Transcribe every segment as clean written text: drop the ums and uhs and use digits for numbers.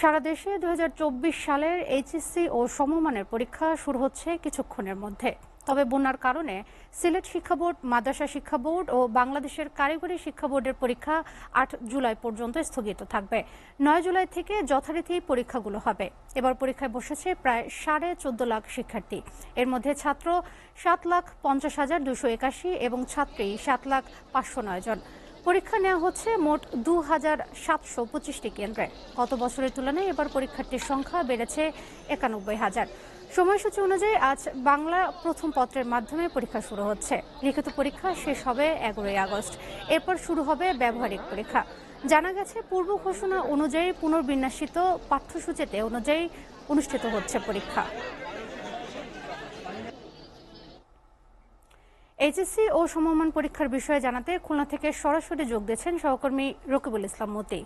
সারা দেশে ২০২৪ সালের এইচএসসি ও সমমানের পরীক্ষা শুরু হচ্ছে কিছুক্ষণের মধ্যে। তবে বন্যার কারণে সিলেট শিক্ষা বোর্ড, মাদ্রাসা শিক্ষা বোর্ড ও বাংলাদেশের কারিগরি শিক্ষা বোর্ডের পরীক্ষা ৮ জুলাই পর্যন্ত স্থগিত থাকবে। ৯ জুলাই থেকে যথারীতি পরীক্ষাগুলো হবে। এবার পরীক্ষায় বসেছে প্রায় ১৪.৫ লাখ শিক্ষার্থী। এর মধ্যে ছাত্র ৭,৫০,২৮১ এবং ছাত্রী ৭,৫০৯ জন। পরীক্ষা নেওয়া হচ্ছে মোট ২,৭২৫টি কেন্দ্রে। গত বছরের তুলনায় এবার পরীক্ষার্থীর সংখ্যা বেড়েছে ৯১,০০০। সময়সূচি অনুযায়ী আজ বাংলা প্রথম পত্রের মাধ্যমে পরীক্ষা শুরু হচ্ছে। লিখিত পরীক্ষা শেষ হবে ১১ই আগস্ট। এরপর শুরু হবে ব্যবহারিক পরীক্ষা। জানা গেছে, পূর্ব ঘোষণা অনুযায়ী পুনর্বিন্যাসিত পাঠ্যসূচিতে অনুযায়ী অনুষ্ঠিত হচ্ছে পরীক্ষা। এইচএসসি ও সমমান পরীক্ষার বিষয়ে জানাতে খুলনা থেকে সরাসরি যোগ দিয়েছেন সহকর্মী রকিবুল ইসলাম মতি।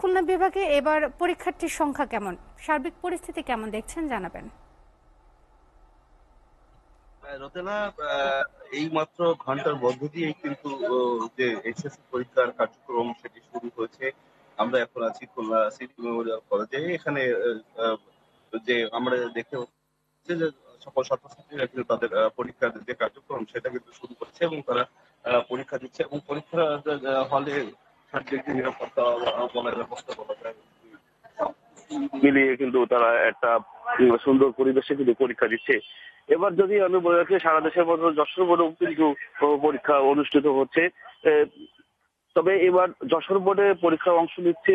খুলনা বিভাগে এবার পরীক্ষার্থীর সংখ্যা কেমন, সার্বিক পরিস্থিতি কেমন দেখছেন জানাবেন। রতেনা, এই মাত্র ঘন্টার মধ্য দিয়েই কিন্তু যে এইচএসসি পরীক্ষার কার্যক্রম সেটি শুরু হয়েছে। আমরা এখন আছি খুলনা সিটি মেমোরিয়াল কলেজে। এখানে যে আমরা দেখতে পাচ্ছি যে সকল ছাত্রছাত্রীরা কিন্তু তাদের পরীক্ষার যে কার্যক্রম সেটা কিন্তু শুরু করছে এবং তারা পরীক্ষা দিচ্ছে এবং পরীক্ষা হলে সার্বিক নিরাপত্তা বলার ব্যবস্থা করা যায় মিলিয়ে কিন্তু তারা একটা সুন্দর পরিবেশে কিন্তু পরীক্ষা দিচ্ছে। এবার যদি আমি বলে রাখি, সারা দেশের মতো যশোর বোর্ডেও কিন্তু পরীক্ষা অনুষ্ঠিত হচ্ছে। তবে এবার যশোর বোর্ডে পরীক্ষায় অংশ নিচ্ছে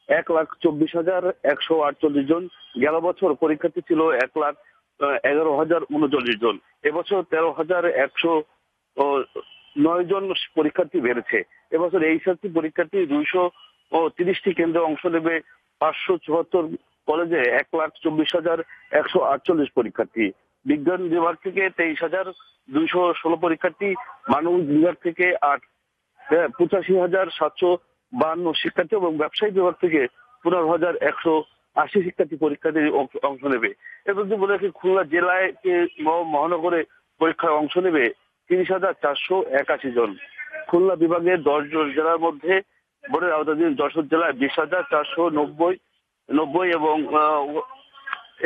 ১,২৪,১৪৮ জন। গেল বছর পরীক্ষার্থী ছিল ১,১১,০৩৯ জন। এবছর ১৩,১০৯ জন পরীক্ষার্থী বেড়েছে। এবছর এইচএসসি পরীক্ষার্থী ২৩০টি কেন্দ্রে অংশ নেবে। ৫৭৪ কলেজে ১,২৪,১৪৮ পরীক্ষার্থী। বিজ্ঞান বিভাগ থেকে ২৩,২১৬ পরীক্ষার্থী, মানবিক বিভাগ থেকে ৮,৮৫,৭৫২ শিক্ষার্থী এবং ব্যবসায়িক বিভাগ থেকে ১৫,১৮০ শিক্ষার্থী পরীক্ষাতে অংশ নেবে। এবার যদি বলে রাখি, খুলনা জেলায় মহানগরে পরীক্ষায় অংশ নেবে ৩০,৪৮১ জন। খুলনা বিভাগের ১০ জেলার মধ্যে বোর্ডের আওতাধীন যশোর জেলায় ২০,৪৯০ এবং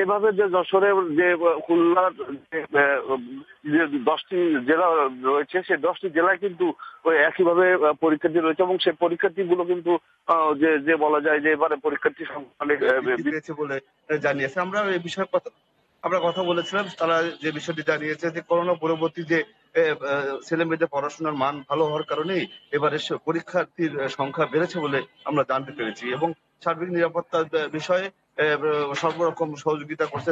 এভাবে যে যশোরের যে খুলনার যে 10টি জেলা রয়েছে, সেই 10টি জেলায় কিন্তু ওই একইভাবে পরীক্ষার্থী রয়েছে এবং সেই পরীক্ষার্থীগুলো কিন্তু যে বলা যায় যে এবারে পরীক্ষার্থী সংখ্যা বলে জানিয়েছে। আমরা কথা বলেছিলাম, তারা যে বিষয়টি জানিয়েছে যে করোনা পরবর্তী যে ছেলে মেয়েদের পড়াশোনার মান ভালো হওয়ার কারণেই এবারে পরীক্ষার্থীর সংখ্যা বেড়েছে বলে আমরা জানতে পেরেছি এবং সার্বিক নিরাপত্তার বিষয়ে সর্বরকম সহযোগিতা করছে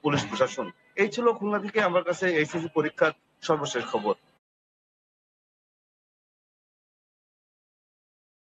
পুলিশ প্রশাসন। এই ছিল খুলনা থেকে আমার কাছে এইচএসসি পরীক্ষার সর্বশেষ খবর।